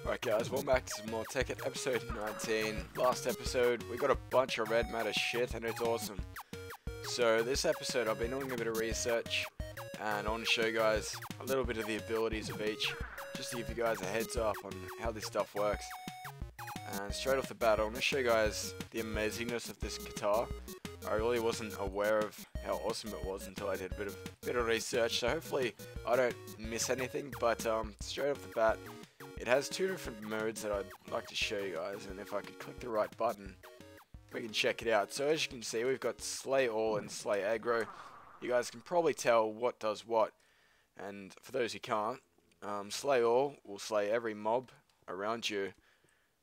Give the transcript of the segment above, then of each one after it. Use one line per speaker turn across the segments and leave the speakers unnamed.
Alright guys, welcome back to some more TEKKIT Episode 19. Last episode, we got a bunch of red matter shit and it's awesome. So this episode I've been doing a bit of research and I want to show you guys a little bit of the abilities of each, just to give you guys a heads up on how this stuff works. And straight off the bat I want to show you guys the amazingness of this Katar. I really wasn't aware of how awesome it was until I did a bit of research, so hopefully I don't miss anything, but straight off the bat, it has two different modes that I'd like to show you guys, and if I could click the right button, we can check it out. So as you can see, we've got Slay All and Slay Aggro. You guys can probably tell what does what, and for those who can't, Slay All will slay every mob around you,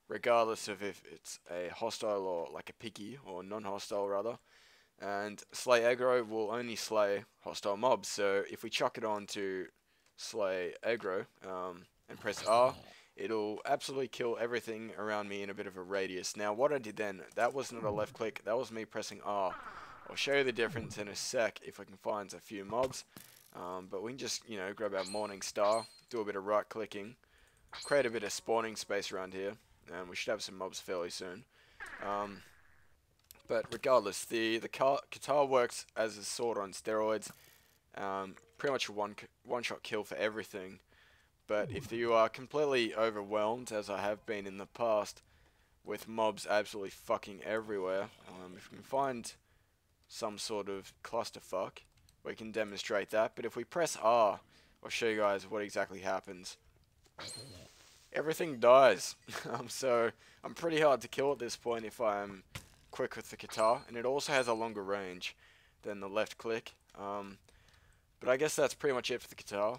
regardless of if it's a hostile or like a picky, or non-hostile rather. And Slay Aggro will only slay hostile mobs, so if we chuck it on to Slay Aggro, and press R, it'll absolutely kill everything around me in a bit of a radius. Now what I did then, that was not a left click, that was me pressing R. I'll show you the difference in a sec if I can find a few mobs, but we can just, you know, grab our Morning Star, do a bit of right clicking, create a bit of spawning space around here, and we should have some mobs fairly soon. But regardless, the Katar works as a sword on steroids, pretty much a one-shot kill for everything. But if you are completely overwhelmed, as I have been in the past, with mobs absolutely fucking everywhere, if we can find some sort of clusterfuck, we can demonstrate that. But if we press R, I'll show you guys what exactly happens. Everything dies. So I'm pretty hard to kill at this point if I'm quick with the Katar, and it also has a longer range than the left click. But I guess that's pretty much it for the Katar.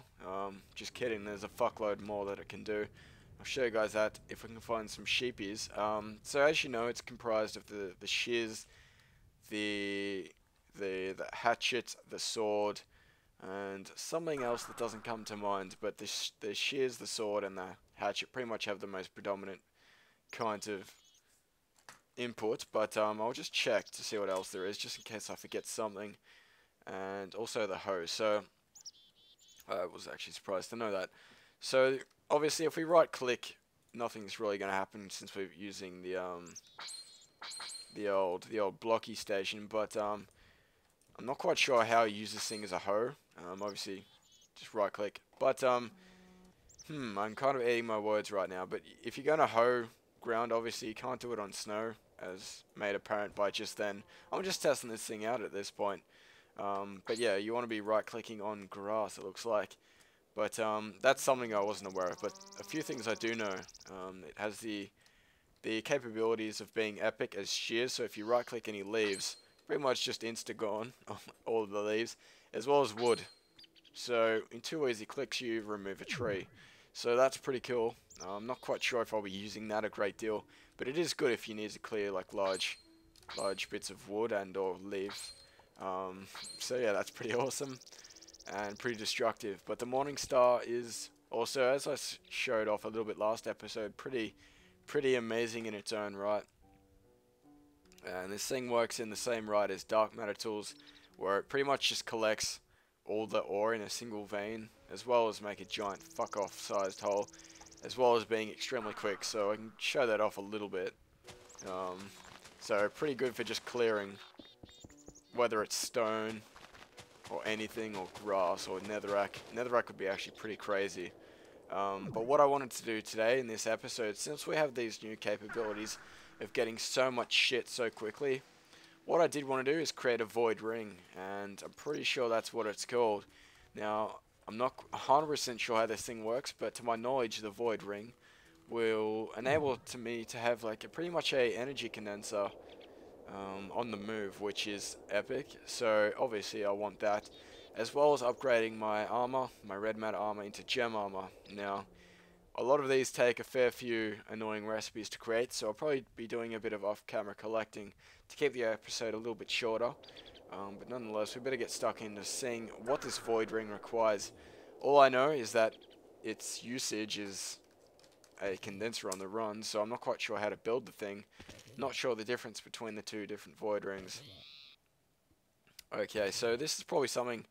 Just kidding, there's a fuckload more that it can do. I'll show you guys that if we can find some sheepies. So as you know, it's comprised of the shiz, the hatchet, the sword, and something else that doesn't come to mind. But the shiz, the sword, and the hatchet pretty much have the most predominant kinds of input. But I'll just check to see what else there is, just in case I forget something. And also the hoe. So I was actually surprised to know that. So obviously if we right click, nothing's really going to happen since we're using the old blocky station, but I'm not quite sure how I use this thing as a hoe. Obviously just right click, but I'm kind of eating my words right now. But if you're going to hoe ground, obviously you can't do it on snow, as made apparent by just then. I'm just testing this thing out at this point. But yeah, you want to be right clicking on grass, it looks like. But that's something I wasn't aware of. But a few things I do know. It has the capabilities of being epic as shears, so if you right click any leaves, pretty much just insta gone, all of the leaves, as well as wood. So in 2 easy clicks you remove a tree. So that's pretty cool. I'm not quite sure if I'll be using that a great deal, but it is good if you need to clear like large bits of wood and or leaves. So yeah, that's pretty awesome and pretty destructive. But the Morning Star is also, as I showed off a little bit last episode, pretty amazing in its own right. And this thing works in the same right as Dark Matter Tools, where it pretty much just collects all the ore in a single vein, as well as make a giant fuck off sized hole, as well as being extremely quick. So I can show that off a little bit. So pretty good for just clearing, whether it's stone or anything, or grass or netherrack. Netherrack would be actually pretty crazy. But what I wanted to do today in this episode, since we have these new capabilities of getting so much shit so quickly, what I did want to do is create a void ring, and I'm pretty sure that's what it's called. Now, I'm not 100% sure how this thing works, but to my knowledge, the void ring will enable me to have like pretty much a energy condenser on the move, which is epic. So obviously I want that, as well as upgrading my armor, my red matter armor, into gem armor. Now a lot of these take a fair few annoying recipes to create, so I'll probably be doing a bit of off-camera collecting to keep the episode a little bit shorter. But nonetheless, we better get stuck into seeing what this void ring requires. All I know is that its usage is a condenser on the run, so I'm not quite sure how to build the thing. Not sure the difference between the two different void rings. Okay, so this is probably something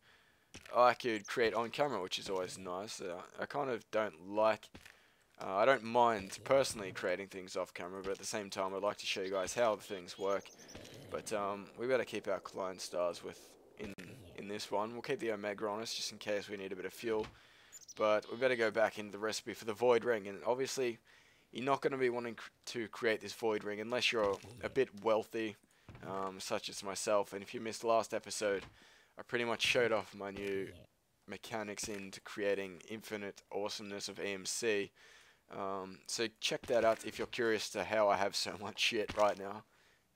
I could create on camera, which is always nice. I kind of don't like I don't mind personally creating things off camera, but at the same time I'd like to show you guys how the things work. But we better keep our client stars in this one. We'll keep the Omega on us just in case we need a bit of fuel. But we better go back into the recipe for the void ring, and obviously you're not going to be wanting to create this void ring unless you're a bit wealthy, such as myself. And if you missed the last episode, I pretty much showed off my new mechanics into creating infinite awesomeness of EMC. So check that out if you're curious to how I have so much shit right now.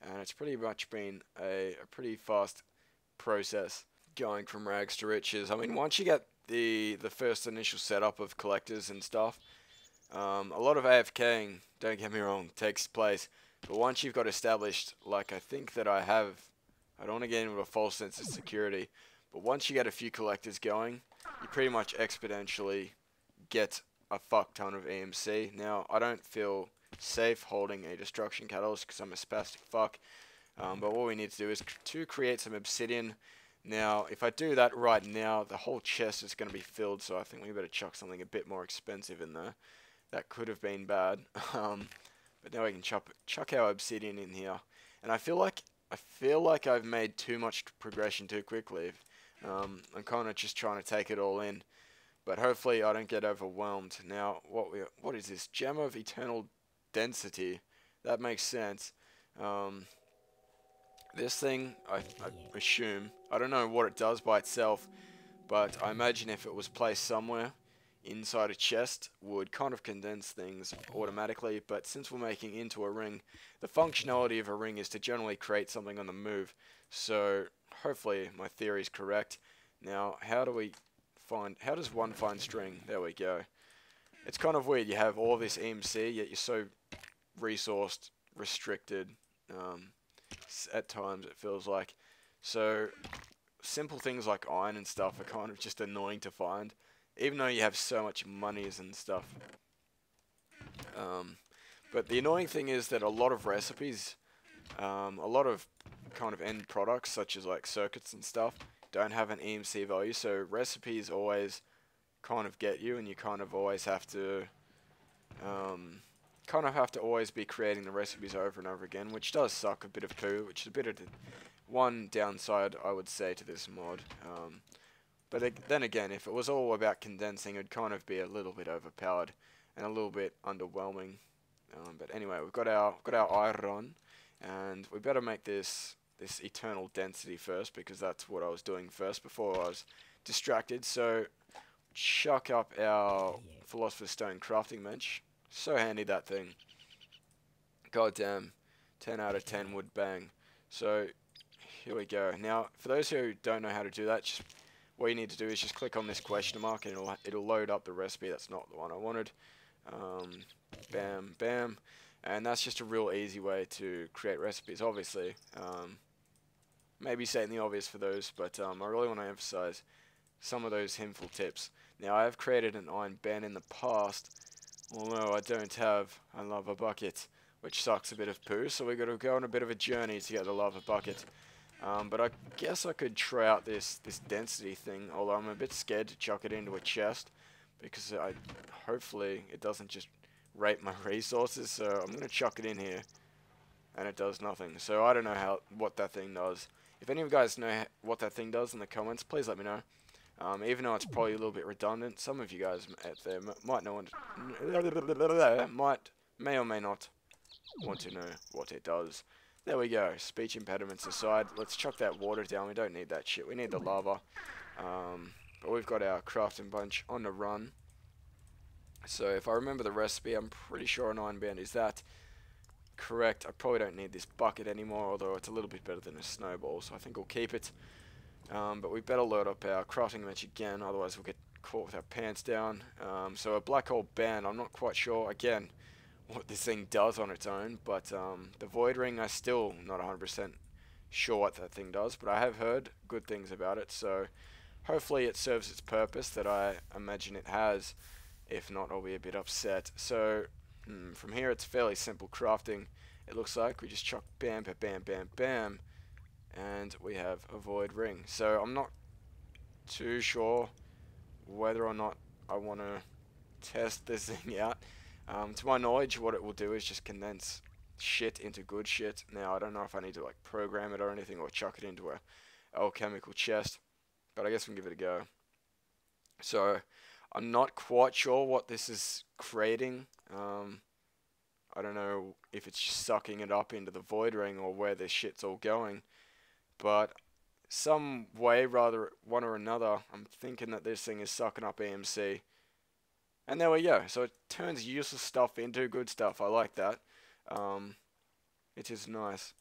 And it's pretty much been a pretty fast process going from rags to riches. I mean, once you get the first initial setup of collectors and stuff, a lot of AFKing, don't get me wrong, takes place. But once you've got established, like I think that I have, I don't want to get into a false sense of security, but once you get a few collectors going, you pretty much exponentially get a fuck ton of EMC. Now, I don't feel safe holding a destruction catalyst because I'm a spastic fuck. But what we need to do is to create some obsidian. Now, if I do that right now, the whole chest is going to be filled, so I think we better chuck something a bit more expensive in there. That could have been bad. But now we can chuck our obsidian in here. And I feel like I've made too much progression too quickly. I'm kind of just trying to take it all in. But hopefully I don't get overwhelmed. Now, what is this? Gem of Eternal Density. That makes sense. This thing, I assume, I don't know what it does by itself, but I imagine if it was placed somewhere inside a chest, would kind of condense things automatically. But since we're making into a ring, the functionality of a ring is to generally create something on the move. So hopefully my theory is correct. Now, how does one find string? There we go. It's kind of weird. You have all this EMC, yet you're so resourced, restricted. At times it feels like. So simple things like iron and stuff are kind of just annoying to find, even though you have so much monies and stuff. But the annoying thing is that a lot of recipes, a lot of kind of end products such as like circuits and stuff don't have an EMC value, so recipes always kind of get you, and you kind of always have to always be creating the recipes over and over again, which does suck a bit of poo, which is a bit of the one downside I would say to this mod. But then again, if it was all about condensing, it'd kind of be a little bit overpowered and a little bit underwhelming. But anyway, we've got our iron, and we better make this eternal density first, because that's what I was doing first before I was distracted. So chuck up our Philosopher's Stone crafting bench. So handy, that thing. God damn, 10 out of 10 would bang. So here we go. Now, for those who don't know how to do that, what you need to do is just click on this question mark, and it'll load up the recipe. That's not the one I wanted. Bam, bam. And that's just a real easy way to create recipes, obviously. Maybe stating the obvious for those, but I really want to emphasize some of those hinful tips. Now, I have created an iron band in the past, although I don't have a lava bucket, which sucks a bit of poo, so we've got to go on a bit of a journey to get the lava bucket. But I guess I could try out this density thing, although I'm a bit scared to chuck it into a chest, because hopefully it doesn't just rape my resources, so I'm going to chuck it in here, and it does nothing. So I don't know what that thing does. If any of you guys know what that thing does in the comments, please let me know. Even though it's probably a little bit redundant, some of you guys out there might know, may or may not want to know what it does. There we go. Speech impediments aside, let's chuck that water down. We don't need that shit. We need the lava. But we've got our crafting bunch on the run. So if I remember the recipe, I'm pretty sure an iron band is that. Correct. I probably don't need this bucket anymore, although it's a little bit better than a snowball, so I think we'll keep it. But we better load up our crafting bench again, otherwise we'll get caught with our pants down. So a black hole band, I'm not quite sure, again, what this thing does on its own, but the void ring, I'm still not 100% sure what that thing does, but I have heard good things about it, so hopefully it serves its purpose that I imagine it has. If not, I'll be a bit upset. So from here it's fairly simple crafting. It looks like we just chuck bam, bam, bam, bam, bam, and we have a void ring. So I'm not too sure whether or not I want to test this thing out. To my knowledge, what it will do is just condense shit into good shit. Now, I don't know if I need to like program it or anything, or chuck it into a alchemical chest, but I guess we can give it a go. So, I'm not quite sure what this is creating. I don't know if it's just sucking it up into the void ring or where this shit's all going, but some way, rather one or another, I'm thinking that this thing is sucking up EMC. And there we go. So it turns useless stuff into good stuff. I like that. It is nice.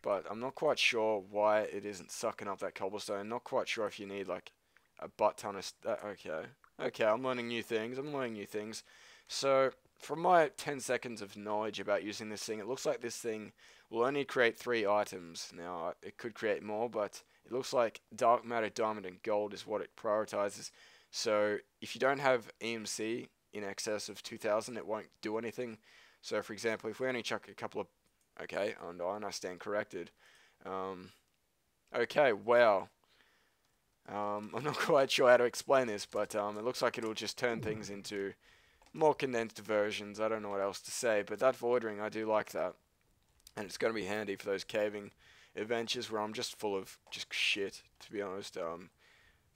But I'm not quite sure why it isn't sucking up that cobblestone. Not quite sure if you need like a butt ton of... okay. Okay, I'm learning new things. I'm learning new things. So, from my 10 seconds of knowledge about using this thing, it looks like this thing will only create 3 items. Now, it could create more, but it looks like dark matter, diamond, and gold is what it prioritizes. So, if you don't have EMC in excess of 2000, it won't do anything. So, for example, if we only chuck a couple of... Okay, and I stand corrected. Okay, wow. I'm not quite sure how to explain this, but it looks like it'll just turn things into more condensed versions. I don't know what else to say, but that void ring, I do like that. And it's going to be handy for those caving adventures where I'm just full of just shit, to be honest.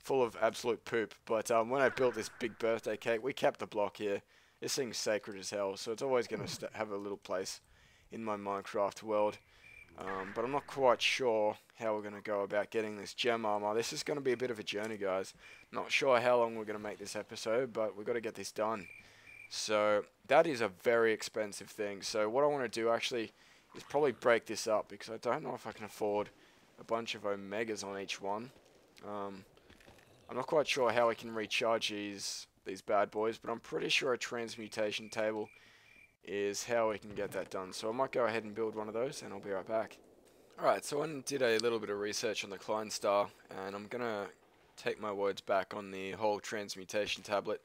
Full of absolute poop. But when I built this big birthday cake, we kept the block here. This thing's sacred as hell, so it's always going to have a little place in my Minecraft world. But I'm not quite sure how we're going to go about getting this gem armor. This is going to be a bit of a journey, guys. Not sure how long we're going to make this episode, but we've got to get this done. So that is a very expensive thing. So what I want to do actually is probably break this up, because I don't know if I can afford a bunch of omegas on each one. I'm not quite sure how I can recharge these bad boys, but I'm pretty sure a transmutation table is how we can get that done. So I might go ahead and build one of those, and I'll be right back. Alright, so I did a little bit of research on the Klein Star, and I'm going to take my words back on the whole transmutation tablet.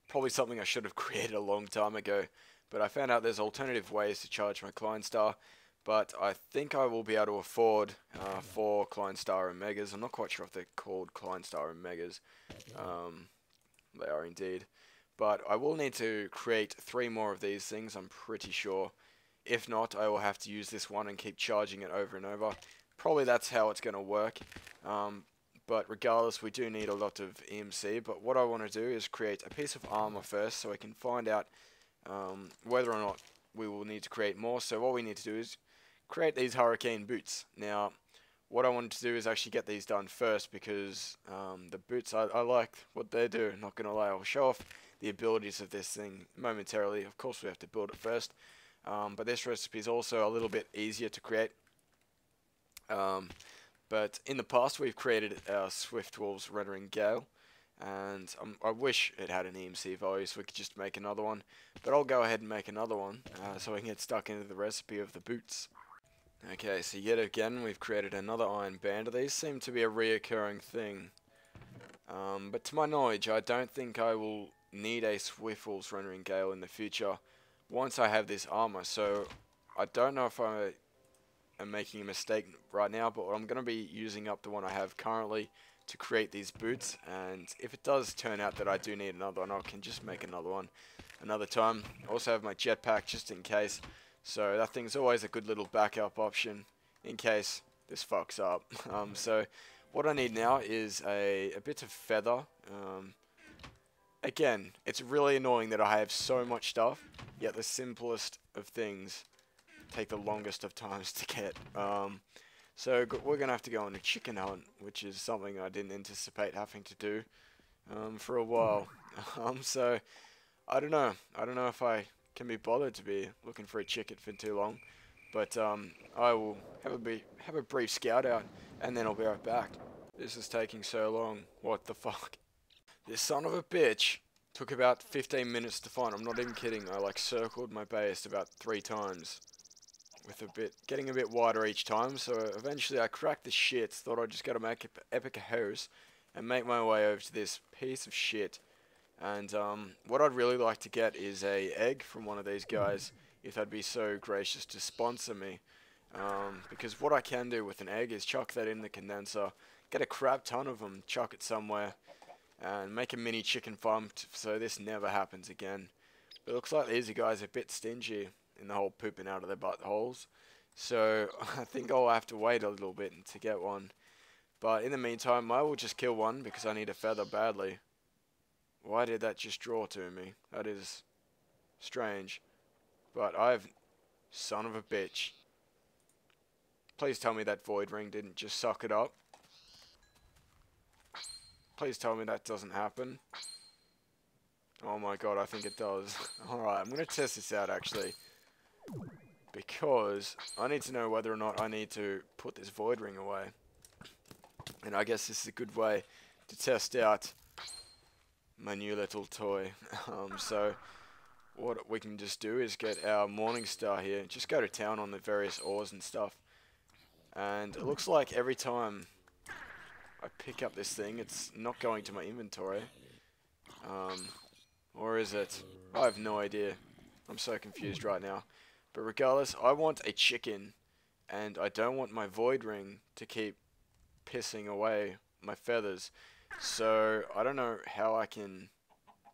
Probably something I should have created a long time ago, but I found out there's alternative ways to charge my Klein Star, but I think I will be able to afford 4 Klein Star Omegas. I'm not quite sure if they're called Klein Star Omegas. They are indeed. But I will need to create 3 more of these things, I'm pretty sure. If not, I will have to use this one and keep charging it over and over. Probably that's how it's going to work. But regardless, we do need a lot of EMC. But what I want to do is create a piece of armor first, so we can find out whether or not we will need to create more. So what we need to do is create these hurricane boots. Now, what I wanted to do is actually get these done first, because the boots, I like what they do, not going to lie. I'll show off the abilities of this thing momentarily. Of course, we have to build it first. But this recipe is also a little bit easier to create. But in the past, we've created our Swift Wolves Rendering Gale, and I wish it had an EMC value so we could just make another one. But I'll go ahead and make another one so we can get stuck into the recipe of the boots. Okay, so yet again, we've created another iron band. These seem to be a reoccurring thing. But to my knowledge, I don't think I will need a Swift Wolves Rendering Gale in the future once I have this armor. So I don't know if I am making a mistake right now, but I'm going to be using up the one I have currently to create these boots, and if it does turn out that I do need another one, I can just make another one another time. I also have my jetpack just in case, so that thing's always a good little backup option in case this fucks up. So what I need now is a bit of feather. Again, it's really annoying that I have so much stuff, yet the simplest of things take the longest of times to get. So we're going to have to go on a chicken hunt, which is something I didn't anticipate having to do for a while. So I don't know. I don't know if I can be bothered to be looking for a chicken for too long. But I will have a brief scout out, and then I'll be right back. This is taking so long. What the fuck? This son of a bitch took about 15 minutes to find. I'm not even kidding. I like circled my base about 3 times, with getting a bit wider each time. So eventually I cracked the shit. Thought I'd just gotta make an epic house and make my way over to this piece of shit. And what I'd really like to get is a egg from one of these guys, if they'd be so gracious to sponsor me. Because what I can do with an egg is chuck that in the condenser, get a crap ton of them, chuck it somewhere, and make a mini chicken farm so this never happens again. It looks like these guys are a bit stingy in the whole pooping out of their buttholes. So I think I'll have to wait a little bit to get one. But in the meantime, I will just kill one because I need a feather badly. Why did that just draw to me? That is strange. But I've... Son of a bitch. Please tell me that void ring didn't just suck it up. Please tell me that doesn't happen. Oh my god, I think it does. Alright, I'm going to test this out actually. Because I need to know whether or not I need to put this void ring away. And I guess this is a good way to test out my new little toy. So what we can just do is get our Morning Star here. Just go to town on the various ores and stuff. And it looks like every time I pick up this thing, it's not going to my inventory. Or is it? I have no idea. I'm so confused right now. But regardless, I want a chicken. And I don't want my void ring to keep pissing away my feathers. So I don't know how I can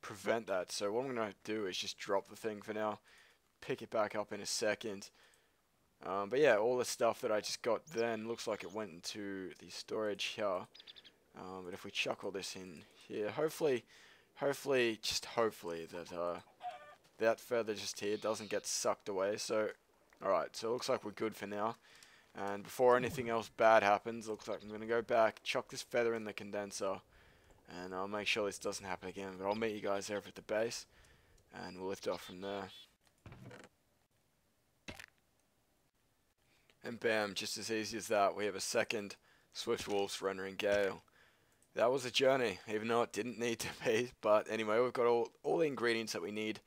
prevent that. So what I'm going to do is just drop the thing for now. Pick it back up in a second. But yeah, all the stuff that I just got then looks like it went into the storage here. But if we chuck all this in here, hopefully that that feather just here doesn't get sucked away. So, alright, so it looks like we're good for now. And before anything else bad happens, looks like I'm going to go back, chuck this feather in the condenser, and I'll make sure this doesn't happen again. But I'll meet you guys over at the base, and we'll lift off from there. And bam, just as easy as that, we have a second Swift Wolves rendering gale. That was a journey, even though it didn't need to be. But anyway, we've got all the ingredients that we need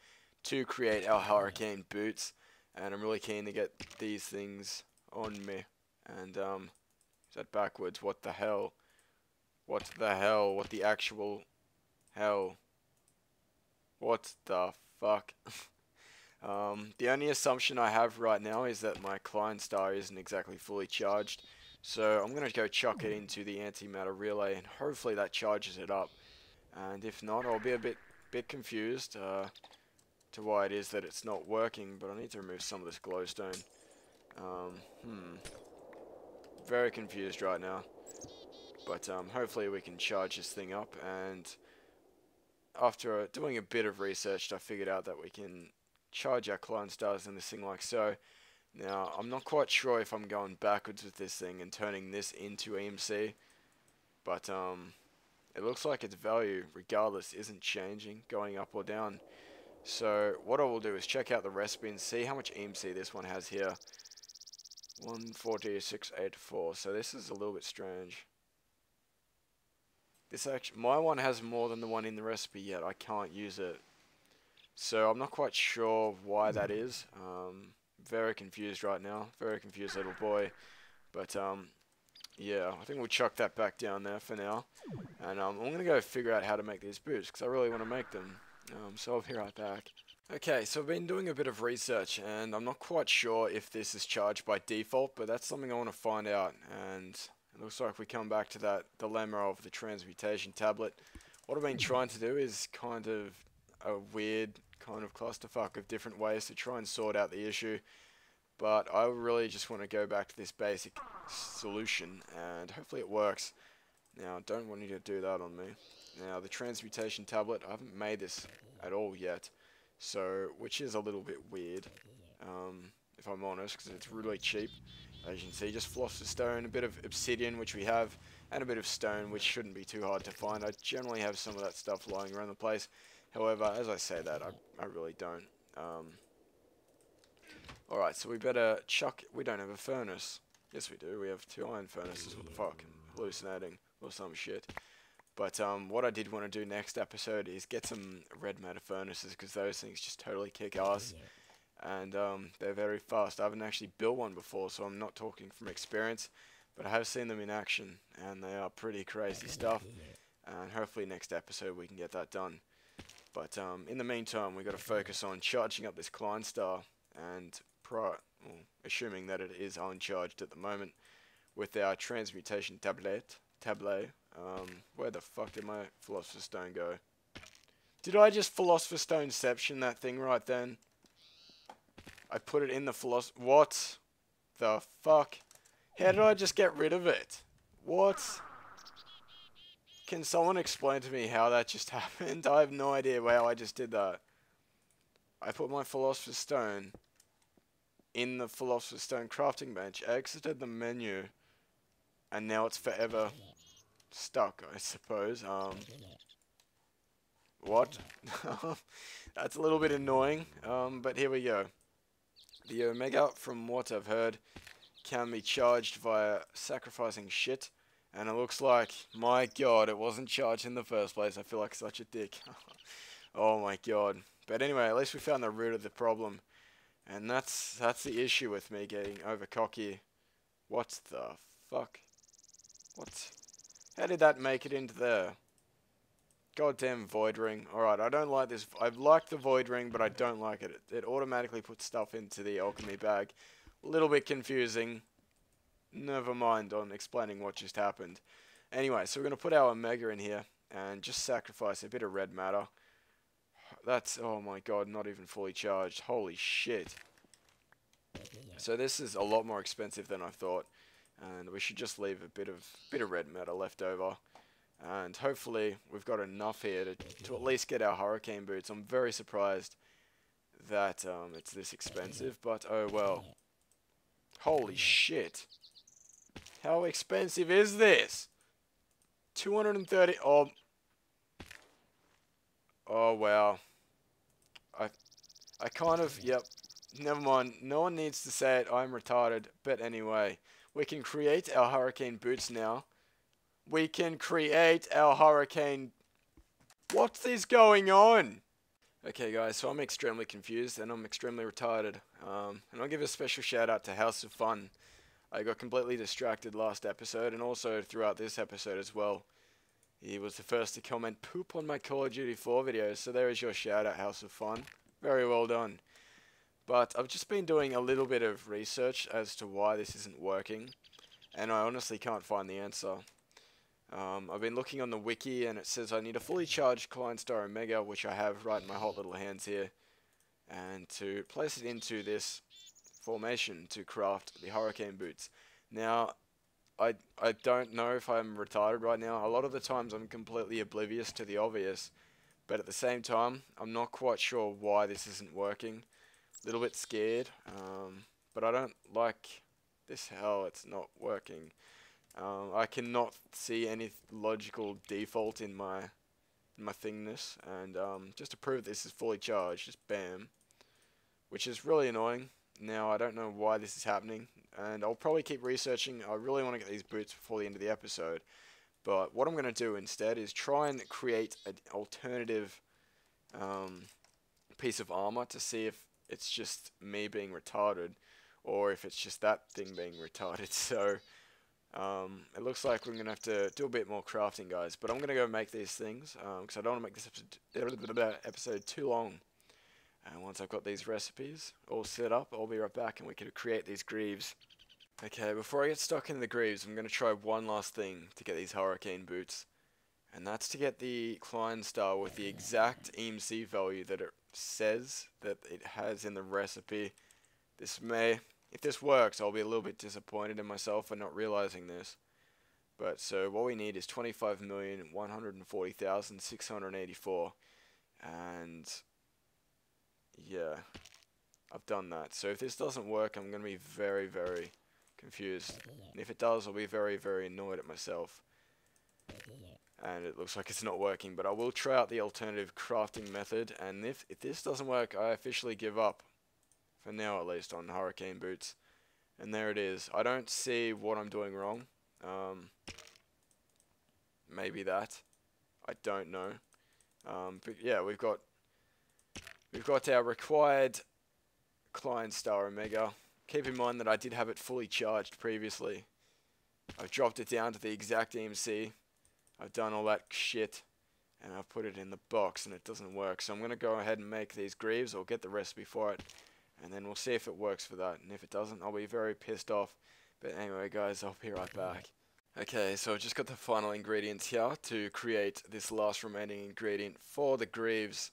to create our hurricane boots. And I'm really keen to get these things on me. And, is that backwards? What the hell? What the hell? What the actual hell? What the fuck? The only assumption I have right now is that my Klein Star isn't exactly fully charged. So I'm going to go chuck it into the antimatter relay and hopefully that charges it up. And if not, I'll be a bit confused to why it is that it's not working. But I need to remove some of this glowstone. Very confused right now. But hopefully we can charge this thing up. And after doing a bit of research, I figured out that we can charge our Klein Stars in this thing like so. Now, I'm not quite sure if I'm going backwards with this thing and turning this into EMC, but it looks like its value, regardless, isn't changing, going up or down. So, what I will do is check out the recipe and see how much EMC this one has here. 14684, so this is a little bit strange. This actually, my one has more than the one in the recipe, yet I can't use it. So, I'm not quite sure why that is. Very confused right now. Very confused little boy. But, yeah, I think we'll chuck that back down there for now. And I'm going to go figure out how to make these boots, because I really want to make them. So I'll be right back. Okay, so I've been doing a bit of research, and I'm not quite sure if this is charged by default, but that's something I want to find out. And it looks like we come back to that dilemma of the transmutation tablet. What I've been trying to do is kind of a weird kind of clusterfuck of different ways to try and sort out the issue, but I really just want to go back to this basic solution and hopefully it works. Now I don't want you to do that on me. Now the transmutation tablet, I haven't made this at all yet, so which is a little bit weird if I'm honest, because it's really cheap. As you can see, just philosopher's stone, a bit of obsidian which we have, and a bit of stone which shouldn't be too hard to find. I generally have some of that stuff lying around the place. However, as I say that, I really don't. Alright, so we better chuck... We don't have a furnace. Yes, we do. We have 2 iron furnaces. What the fuck? Hallucinating or some shit. But what I did want to do next episode is get some red matter furnaces, because those things just totally kick ass. And they're very fast. I haven't actually built one before, so I'm not talking from experience. But I have seen them in action, and they are pretty crazy stuff. And hopefully next episode we can get that done. But in the meantime, we've got to focus on charging up this Klein Star, and assuming that it is uncharged at the moment, with our transmutation tablet. Where the fuck did my philosopher's stone go? Did I just Philosopher's Stoneception that thing right then? I put it in the What the fuck? How did I just get rid of it? What? Can someone explain to me how that just happened? I have no idea how I just did that. I put my Philosopher's Stone in the Philosopher's Stone crafting bench, exited the menu, and now it's forever stuck, I suppose. What? That's a little bit annoying, but here we go. The Omega, from what I've heard, can be charged via sacrificing shit, and it looks like, my god, it wasn't charged in the first place. I feel like such a dick. Oh my god. But anyway, at least we found the root of the problem, and that's the issue with me getting over cocky. What the fuck? What? How did that make it into there? Goddamn void ring. Alright, I don't like this. I like the void ring, but I don't like it. It automatically puts stuff into the alchemy bag. A little bit confusing. Never mind on explaining what just happened. Anyway, so we're going to put our Omega in here and just sacrifice a bit of red matter. That's, oh my god, not even fully charged. Holy shit. So this is a lot more expensive than I thought. And we should just leave a bit of red matter left over. And hopefully we've got enough here to at least get our hurricane boots. I'm very surprised that it's this expensive, but oh well. Holy shit. How expensive is this? 230. Oh wow. I kind of, yep. Never mind. No one needs to say it. I'm retarded. But anyway, we can create our hurricane boots now. We can create our hurricane... What is going on? Okay guys, so I'm extremely confused and I'm extremely retarded. And I'll give a special shout out to House of Fun. I got completely distracted last episode and also throughout this episode as well. He was the first to comment poop on my Call of Duty 4 videos, so there is your shout out, House of Fun. Very well done. But I've just been doing a little bit of research as to why this isn't working, and I honestly can't find the answer. I've been looking on the wiki and it says I need a fully charged Klein Star Omega, which I have right in my hot little hands here, and to place it into this formation to craft the hurricane boots. Now, I don't know if I'm retarded right now. A lot of the times I'm completely oblivious to the obvious, but at the same time, I'm not quite sure why this isn't working. A little bit scared, but I don't like this how it's not working. I cannot see any logical default in my thingness, and just to prove this is fully charged, just bam, which is really annoying. Now I don't know why this is happening, and I'll probably keep researching. I really want to get these boots before the end of the episode, but what I'm going to do instead is try and create an alternative piece of armor to see if it's just me being retarded, or if it's just that thing being retarded. So it looks like we're going to have to do a bit more crafting, guys, but I'm going to go make these things, because I don't want to make this episode too long. And once I've got these recipes all set up, I'll be right back and we can create these greaves. Okay, before I get stuck in the greaves, I'm going to try one last thing to get these hurricane boots. And that's to get the Klein Star with the exact EMC value that it says that it has in the recipe. If this works, I'll be a little bit disappointed in myself for not realizing this. But so what we need is 25,140,684. And yeah, I've done that. So if this doesn't work, I'm going to be very, very confused. And if it does, I'll be very, very annoyed at myself. And it looks like it's not working, but I will try out the alternative crafting method. And if this doesn't work, I officially give up. For now, at least, on hurricane boots. And there it is. I don't see what I'm doing wrong. Maybe that. I don't know. But yeah, we've got our required Klein Star Omega. Keep in mind that I did have it fully charged previously. I've dropped it down to the exact EMC. I've done all that shit, and I've put it in the box, and it doesn't work. So I'm going to go ahead and make these greaves, or get the recipe for it, and then we'll see if it works for that. And if it doesn't, I'll be very pissed off. But anyway, guys, I'll be right back. Okay, so I've just got the final ingredients here to create this last remaining ingredient for the greaves.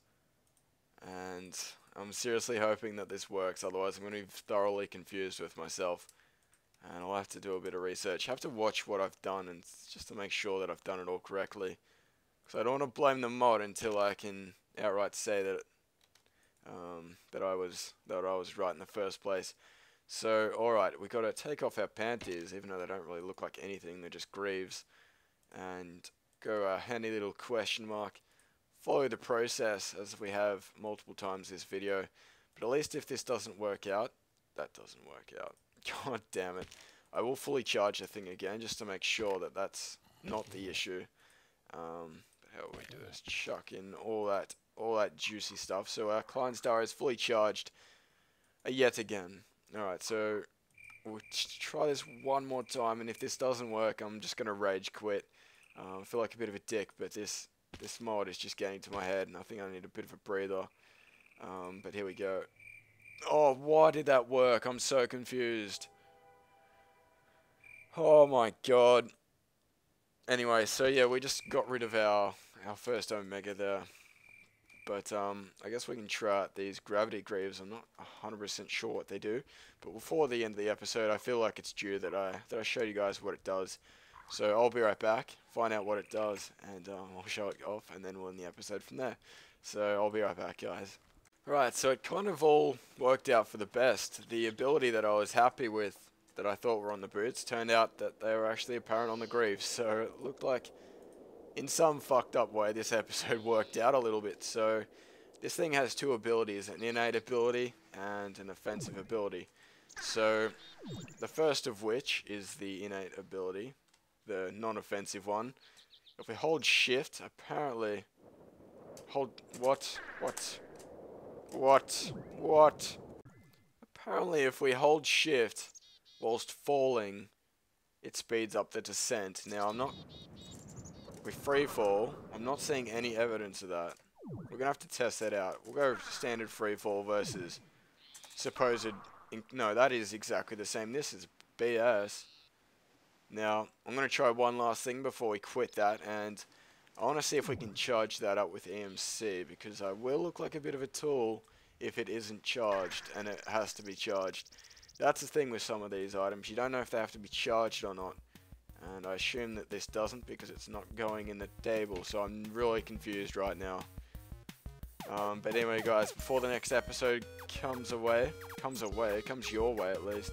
And I'm seriously hoping that this works, otherwise I'm going to be thoroughly confused with myself. And I'll have to do a bit of research. I have to watch what I've done and just to make sure that I've done it all correctly. Because I don't want to blame the mod until I can outright say that that I was right in the first place. So, alright, we got to take off our panties, even though they don't really look like anything, they're just greaves. And go a handy little question mark. Follow the process as we have multiple times this video. But at least if this doesn't work out, that doesn't work out. God damn it. I will fully charge the thing again just to make sure that that's not the issue. But how we do is chuck in all that juicy stuff. So our client star is fully charged yet again. Alright, so we'll try this one more time, and if this doesn't work, I'm just going to rage quit. I feel like a bit of a dick, but this mod is just getting to my head, and I think I need a bit of a breather. But here we go. Oh, why did that work? I'm so confused. Oh my god. Anyway, so yeah, we just got rid of our first Omega there. But I guess we can try out these gravity greaves. I'm not 100% sure what they do, but before the end of the episode, I feel like it's due that I show you guys what it does. So I'll be right back, find out what it does, and I'll show it off, and then we'll end the episode from there. So I'll be right back, guys. Right, so it kind of all worked out for the best. The ability that I was happy with, that I thought were on the boots, turned out that they were actually apparent on the greaves. So it looked like, in some fucked up way, this episode worked out a little bit. So this thing has two abilities, an innate ability and an offensive ability. So the first of which is the innate ability, the non-offensive one. If we hold shift, apparently what? Apparently if we hold shift whilst falling, it speeds up the descent. Now we free fall, I'm not seeing any evidence of that. We're gonna have to test that out. We'll go standard free fall versus supposed, no, that is exactly the same. This is BS. Now, I'm gonna try one last thing before we quit that, and I want to see if we can charge that up with EMC, because I will look like a bit of a tool if it isn't charged, and it has to be charged. That's the thing with some of these items, you don't know if they have to be charged or not. And I assume that this doesn't because it's not going in the table, so I'm really confused right now. But anyway guys, before the next episode comes your way at least,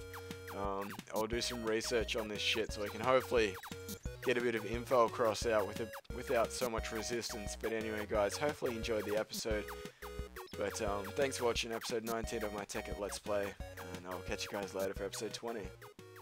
I'll do some research on this shit so I can hopefully get a bit of info across out without so much resistance. But anyway guys, hopefully you enjoyed the episode. But thanks for watching episode 19 of my TEKKIT Let's Play, and I'll catch you guys later for episode 20.